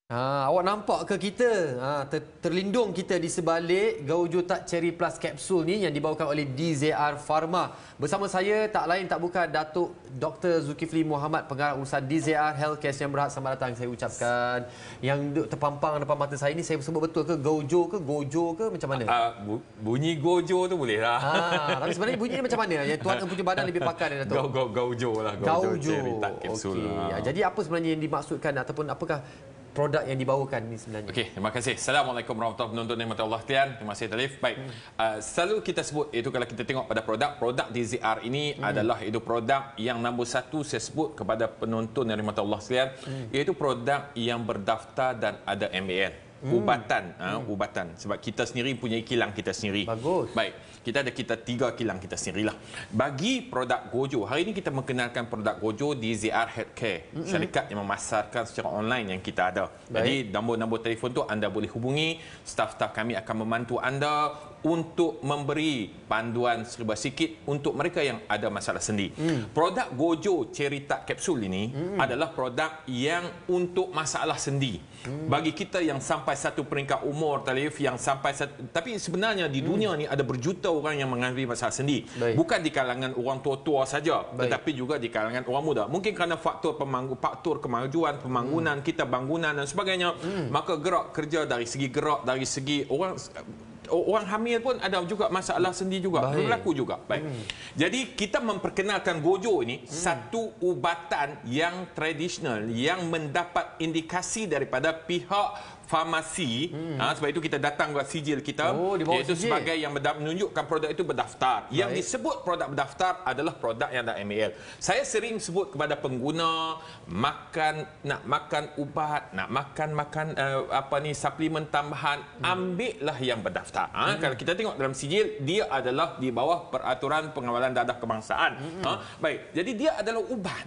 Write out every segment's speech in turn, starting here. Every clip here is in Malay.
Awak nampak ke kita? Terlindung kita di sebalik Gaujo Tak Cherry Plus Capsule ni yang dibawakan oleh DZR Pharma. Bersama saya tak lain tak bukan Datuk Dr. Zulkifli Muhammad, pengarah urusan DZR Healthcare yang berhad. Selamat datang saya ucapkan. Yang duduk terpampang depan mata saya ni, saya sebut betul ke Gaujo ke Gojo ke macam mana? Bunyi Gojo tu boleh lah. Tapi sebenarnya bunyi ni macam mana? Yang tuan punya badan lebih pakar dia, Datuk. Gaujo lah. Gaujo. Cherry Tak Capsule. Okey. Jadi apa sebenarnya yang dimaksudkan ataupun apakah produk yang dibawakan ni sebenarnya? Okey, terima kasih. Assalamualaikum warahmatullahi wabarakatuh. Penonton Allah sekalian. Terima kasih Talif. Baik. Selalu kita sebut itu kalau kita tengok pada produk DZR ini adalah itu produk yang nombor satu saya sebut kepada penonton yang dirahmati Allah sekalian, iaitu produk yang berdaftar dan ada MAN. Ubatan sebab kita sendiri punya kilang kita sendiri. Bagus. Baik, kita ada 3 kilang kita sendirilah. Bagi produk Gojo, hari ini kita mengenalkan produk Gojo di ZR Healthcare, syarikat yang memasarkan secara online yang kita ada. Baik. Jadi nombor telefon tu anda boleh hubungi, staf-staf kami akan membantu anda untuk memberi panduan serba sikit untuk mereka yang ada masalah sendi. Produk Gojo Cherry Tak Capsule ini adalah produk yang untuk masalah sendi. Bagi kita yang sampai satu peringkat umur, Talif, yang sampai tapi sebenarnya di dunia ni ada berjuta orang yang mengalami masalah sendi. Baik. Bukan di kalangan orang tua-tua saja, tetapi juga di kalangan orang muda. Mungkin kerana faktor kemajuan pembangunan kita, bangunan dan sebagainya, maka gerak kerja dari segi orang hamil pun ada juga masalah sendi juga. Berlaku juga. Baik. Jadi kita memperkenalkan Gojo ini satu ubatan yang tradisional yang mendapat indikasi daripada pihak farmasi. Sebab itu kita datang buat sijil kita, iaitu sijil sebagai yang menunjukkan produk itu berdaftar. Yang disebut produk berdaftar adalah produk yang ada MAL. Saya sering sebut kepada pengguna nak makan ubat, nak makan suplemen tambahan, ambillah yang berdaftar. Kalau kita tengok dalam sijil, dia adalah di bawah peraturan pengawalan dadah kebangsaan. Baik, jadi dia adalah ubat.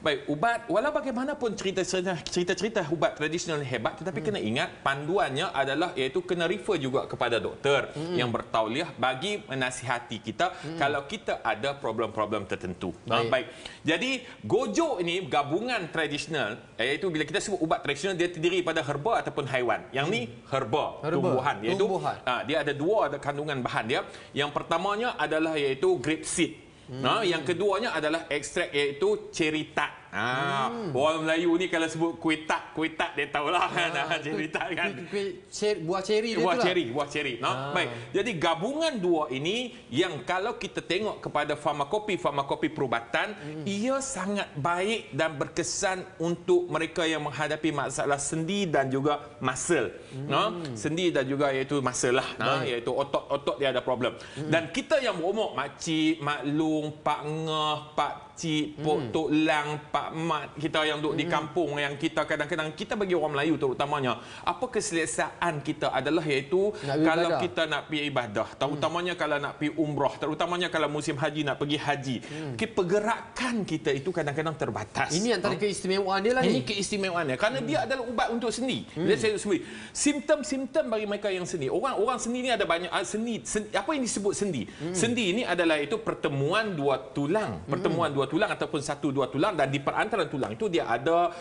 Baik, ubat walau bagaimanapun cerita-cerita ubat tradisional hebat, tetapi kena ingat panduannya adalah iaitu kena refer juga kepada doktor yang bertauliah bagi menasihati kita kalau kita ada problem-problem tertentu. Baik. Jadi Gojo ini gabungan tradisional, iaitu bila kita sebut ubat tradisional dia terdiri pada herba ataupun haiwan. Yang ni herba. Tumbuhan, iaitu dia ada dua kandungan bahan dia. Yang pertamanya adalah iaitu grape seed. Yang keduanya adalah ekstrak iaitu cherry tart. Orang Melayu ni kalau sebut kuih tak dia tahulah kan, cherry tart kan. Buah cherry dia buah cherry. Baik. Jadi gabungan dua ini yang kalau kita tengok kepada farmakopi perubatan, ia sangat baik dan berkesan untuk mereka yang menghadapi masalah sendi dan juga muscle. Sendi dan juga iaitu muscle lah. Iaitu otot dia ada problem. Dan kita yang berumur makcik, maklum, pak ngah, pak cik, pok tok lang, pak mat, kita yang duduk di kampung, yang kita kadang-kadang kita bagi orang Melayu terutamanya, apa keselesaan kita adalah iaitu kalau kita nak pergi ibadah, terutamanya kalau nak pergi umrah, terutamanya kalau musim haji nak pergi haji. Pergerakan kita itu kadang-kadang terbatas. Ini antara keistimewaan dia lah ni. Ini keistimewaannya kerana dia adalah ubat untuk sendi. Saya sebut simptom-simptom bagi mereka yang sendi. Orang sendi ni ada banyak sendi. Apa yang disebut sendi? Sendi ini adalah itu pertemuan dua tulang. Pertemuan dua tulang ataupun satu dua tulang, dan di perantara tulang itu dia ada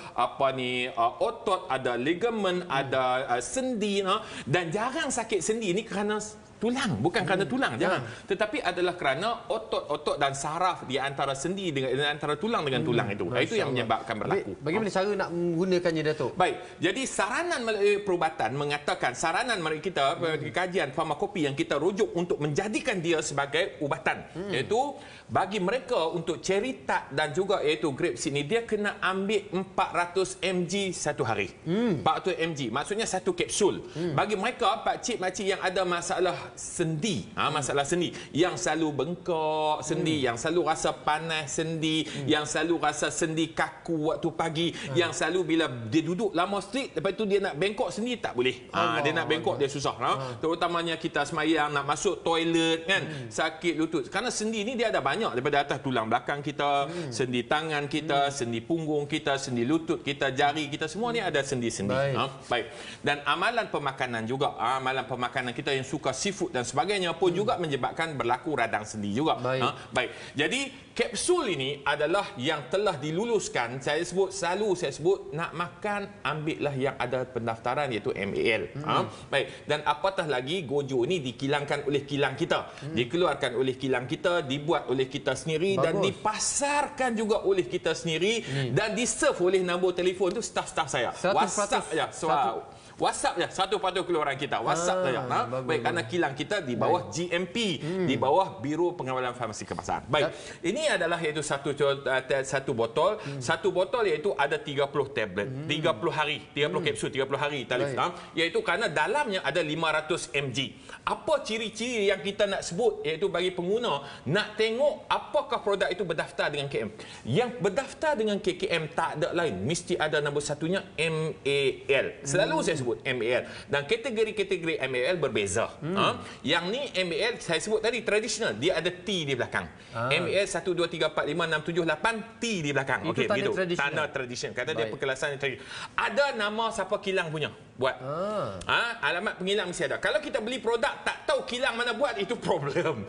otot, ada ligamen, ada sendi, dan jarang sakit sendi ini kerana tulang, bukan kerana tulang, jangan. Tetapi adalah kerana otot-otot dan saraf di antara sendi dengan antara tulang dengan tulang itu. Itu yang menyebabkan berlaku. Bagaimana cara nak menggunakannya, Datuk? Baik. Jadi saranan melalui perubatan mengatakan, saranan kita kajian farmakopi yang kita rujuk untuk menjadikan dia sebagai ubatan, iaitu bagi mereka untuk cherry tart dan juga iaitu grape seed ni, dia kena ambil 400 mg satu hari. 400 mg maksudnya satu kapsul. Bagi mereka pakcik-makcik yang ada masalah sendi, masalah sendi, yang selalu bengkak sendi, yang selalu rasa panas sendi, yang selalu rasa sendi kaku waktu pagi, yang selalu bila dia duduk lama straight, lepas tu dia nak bengkok sendi tak boleh. Dia nak bengkok dia susah. Terutamanya kita semayang nak masuk toilet kan, sakit lutut. Kerana sendi ni dia ada banyak daripada atas tulang belakang kita, sendi tangan kita, sendi punggung kita, sendi lutut kita, jari kita, semua ni ada sendi-sendi. Baik. Dan amalan pemakanan juga, amalan pemakanan kita yang suka seafood seafood dan sebagainya pun juga menyebabkan berlaku radang sendi juga. Baik. Jadi kapsul ini adalah yang telah diluluskan. Saya sebut nak makan ambillah yang ada pendaftaran iaitu MAL. Baik. Dan apatah lagi Gojo ini dikilangkan oleh kilang kita. Dikeluarkan oleh kilang kita, dibuat oleh kita sendiri dan dipasarkan juga oleh kita sendiri dan di-serve oleh nombor telefon tu staf-staf saya. WhatsApp ya. WhatsApp ya, satu padu keluaran kita. WhatsApp saja. Baik, karena kilang kita di bawah GMP, di bawah Biro Pengawalan Farmasi Kemasan. Baik, ini adalah iaitu satu botol. Satu botol iaitu ada 30 tablet, 30 hari, 30 kapsul, 30 hari Talif. Iaitu kerana dalamnya ada 500 mg. Apa ciri-ciri yang kita nak sebut iaitu bagi pengguna nak tengok apakah produk itu berdaftar dengan KM. Yang berdaftar dengan KKM tak ada lain, mesti ada nombor satunya MAL. Selalu saya sebut MAL dan kategori-kategori MAL berbeza. Yang ni MAL saya sebut tadi tradisional, dia ada T di belakang. MAL 1 2 3 4 5 6 7 8 T di belakang. Okey, begitu. Tanda tradisional. Kata dia perkelasan tradisional. Ada nama siapa kilang punya buat. Alamat pengilang mesti ada. Kalau kita beli produk tak tahu kilang mana buat, itu problem.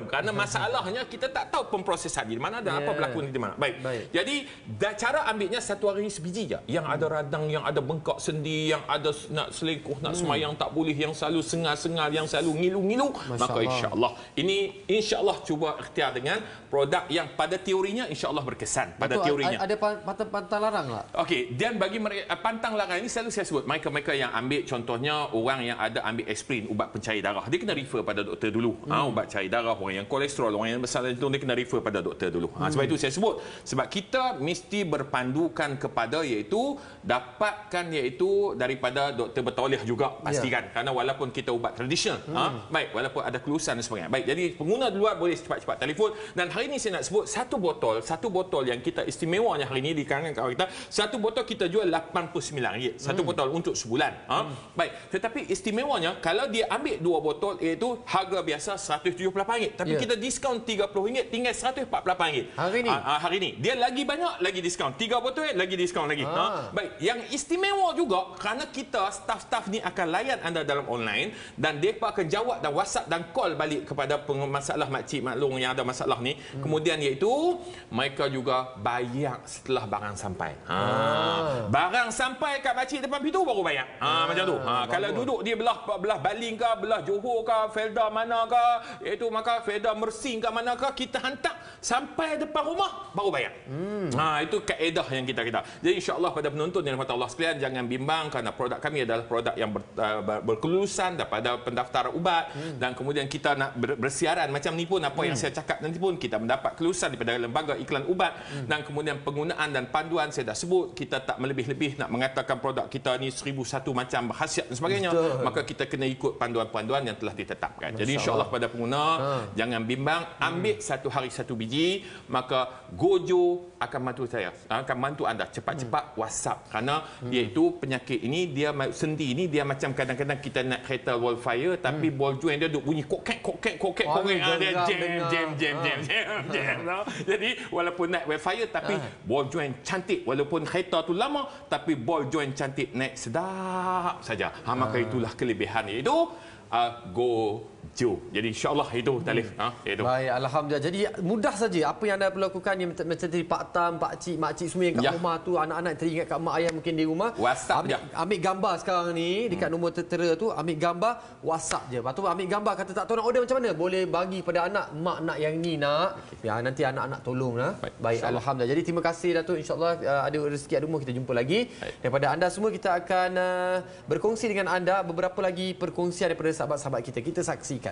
Kerana masalahnya kita tak tahu pemprosesan di mana dan apa berlaku di mana. Baik. Jadi cara ambilnya satu hari sebiji je. Yang ada radang, yang ada bengkak sendi, yang ada nak selingkuh, nak semayang tak boleh, yang selalu sengal-sengal, yang selalu ngilu-ngilu, maka insya-Allah ini insya-Allah cuba ikhtiar dengan produk yang pada teorinya insya-Allah berkesan pada teorinya. Ada pantang larang tak? Okey, dan bagi mereka pantang larang ini selalu saya sebut mereka yang ambil contohnya orang yang ada ambil aspirin, ubat pencair darah, dia kena refer pada doktor dulu. Ubat cair darah, orang yang kolesterol, orang yang besar jantung, dia kena refer pada doktor dulu. Sebab itu saya sebut, sebab kita mesti berpandukan kepada iaitu dapatkan iaitu daripada doktor bertauliah juga pastikan. Kerana walaupun kita ubat tradisional, baik, walaupun ada kelulusan dan sebagainya. Baik, jadi pengguna di luar boleh cepat-cepat telefon. Dan hari ini saya nak sebut satu botol yang kita istimewanya hari ini di kalangan kawan kita, satu botol kita jual RM89. Satu botol untuk sebulan. Baik, tetapi istimewanya kalau dia ambil dua botol iaitu harga biasa RM178. Tapi kita diskaun RM30 tinggal RM148. Hari ini. Dia lagi banyak lagi diskaun. 3 botol lagi diskaun lagi. Baik, yang istimewa juga kerana kita staf-staf ni akan layan anda dalam online dan mereka akan jawab dan WhatsApp dan call balik kepada masalah makcik maklum yang ada masalah ni. Kemudian iaitu mereka juga bayar setelah barang sampai. Barang sampai kat makcik depan pintu baru bayar. Macam tu. Kalau duduk dia belah Baling ke, belah Johor ke, Felda mana ke, iaitu maka Felda Mersing ke mana ke, kita hantar sampai depan rumah baru bayar. Itu kaedah yang kita. Jadi insya-Allah pada penonton yang dirahmati Allah sekalian, jangan bimbang kerana produk kami adalah produk yang berkelulusan daripada pendaftaran ubat dan kemudian kita nak bersiaran macam ni pun apa yang saya cakap nanti pun kita mendapat kelulusan daripada lembaga iklan ubat dan kemudian penggunaan dan panduan saya dah sebut, kita tak melebih-lebih nak mengatakan produk kita ni 1001 macam khasiat dan sebagainya. Maka kita kena ikut panduan-panduan yang telah ditetapkan. Jadi insya-Allah pada pengguna jangan bimbang, ambil satu hari satu biji, maka Gojo akan bantu anda cepat-cepat WhatsApp kerana iaitu penyakit ini dia sendi ini dia macam kadang-kadang kita nak kereta wildfire tapi ball joint dia duk bunyi kokek dia jam. Jadi walaupun naik wildfire tapi ball joint cantik, walaupun kereta tu lama tapi ball joint cantik, naik sedap saja. Maka itulah kelebihan iaitu Gojo. Jadi insya-Allah itu Talif. Itu. Baik, alhamdulillah. Jadi mudah saja apa yang anda perlu lakukan yang macam tadi Pak Tam, Pak Cik, Makcik semua yang kat rumah tu, anak-anak teringat kat mak ayah mungkin di rumah. WhatsApp ambil gambar sekarang ni dekat nombor tertera tu, ambil gambar, WhatsApp je. Lepas tu ambil gambar, kata tak tahu nak order macam mana, boleh bagi pada anak, mak nak yang ni nak. Ya, nanti anak-anak tolonglah. Baik, alhamdulillah. Jadi terima kasih Datuk, insya-Allah ada rezeki ada umur kita jumpa lagi. Daripada anda semua kita akan berkongsi dengan anda beberapa lagi perkongsian daripada sahabat-sahabat kita. Kita saksikan.